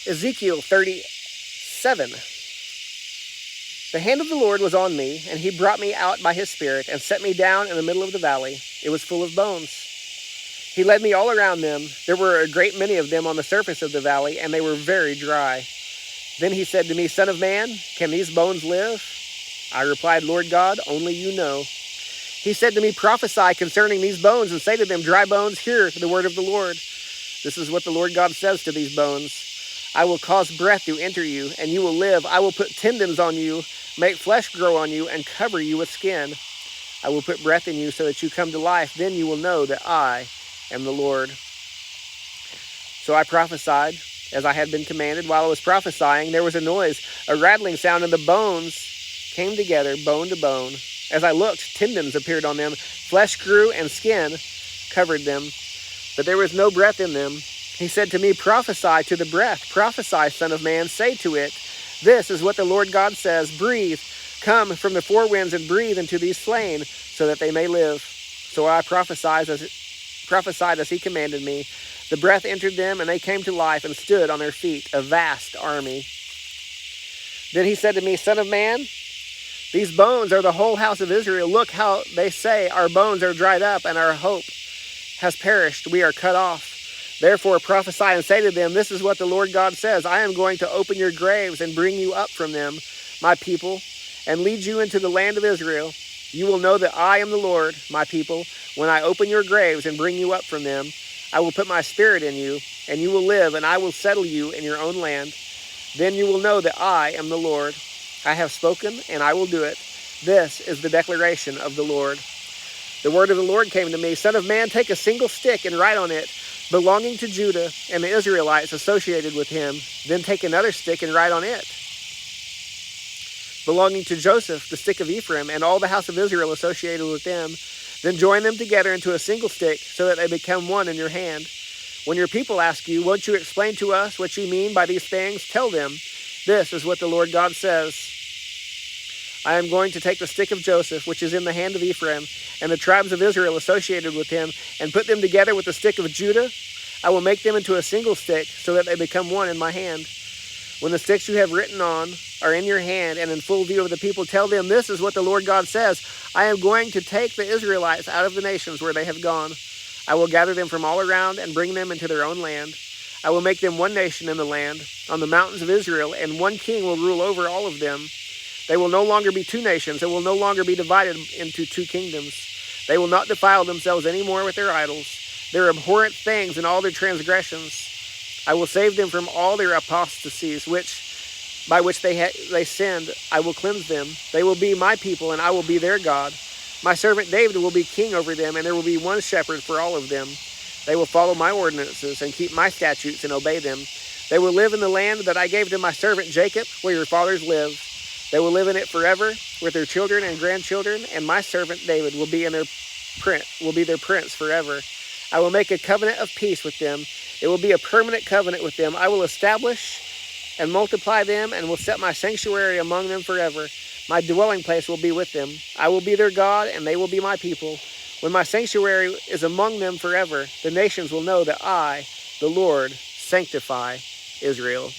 Ezekiel 37. The hand of the Lord was on me, and he brought me out by his Spirit and set me down in the middle of the valley. It was full of bones. He led me all around them. There were a great many of them on the surface of the valley, and they were very dry. Then he said to me, Son of man, can these bones live? I replied, Lord God, only you know. He said to me, Prophesy concerning these bones, and say to them, Dry bones, hear the word of the Lord. This is what the Lord God says to these bones. I will cause breath to enter you, and you will live. I will put tendons on you, make flesh grow on you, and cover you with skin. I will put breath in you so that you come to life. Then you will know that I am the Lord. So I prophesied as I had been commanded. While I was prophesying, there was a noise, a rattling sound, and the bones came together, bone to bone. As I looked, tendons appeared on them, flesh grew, and skin covered them, but there was no breath in them. He said to me, Prophesy to the breath. Prophesy, Son of man, say to it, This is what the Lord God says, Breathe, come from the four winds and breathe into these slain, so that they may live. So I prophesied as he commanded me. The breath entered them, and they came to life and stood on their feet, a vast army. Then he said to me, Son of man, these bones are the whole house of Israel. Look how they say, Our bones are dried up, and our hope has perished. We are cut off. Therefore prophesy and say to them, This is what the Lord God says. I am going to open your graves and bring you up from them, my people, and lead you into the land of Israel. You will know that I am the Lord, my people, when I open your graves and bring you up from them. I will put my spirit in you, and you will live, and I will settle you in your own land. Then you will know that I am the Lord. I have spoken, and I will do it. This is the declaration of the Lord. The word of the Lord came to me, Son of man, take a single stick and write on it, belonging to Judah and the Israelites associated with him. Then take another stick and write on it, belonging to Joseph, the stick of Ephraim, and all the house of Israel associated with them. Then join them together into a single stick, so that they become one in your hand. When your people ask you, Won't you explain to us what you mean by these things? Tell them, This is what the Lord God says. I am going to take the stick of Joseph, which is in the hand of Ephraim, and the tribes of Israel associated with him, and put them together with the stick of Judah. I will make them into a single stick, so that they become one in my hand. When the sticks you have written on are in your hand and in full view of the people, tell them, This is what the Lord God says. I am going to take the Israelites out of the nations where they have gone. I will gather them from all around and bring them into their own land. I will make them one nation in the land, on the mountains of Israel, and one king will rule over all of them. They will no longer be two nations. They will no longer be divided into two kingdoms. They will not defile themselves any more with their idols, their abhorrent things, and all their transgressions. I will save them from all their apostasies, by which they sinned. I will cleanse them. They will be my people, and I will be their God. My servant David will be king over them, and there will be one shepherd for all of them. They will follow my ordinances and keep my statutes and obey them. They will live in the land that I gave to my servant Jacob, where your fathers lived. They will live in it forever with their children and grandchildren, and my servant David will be their prince forever. I will make a covenant of peace with them. It will be a permanent covenant with them. I will establish and multiply them, and will set my sanctuary among them forever. My dwelling place will be with them. I will be their God, and they will be my people. When my sanctuary is among them forever, the nations will know that I, the Lord, sanctify Israel.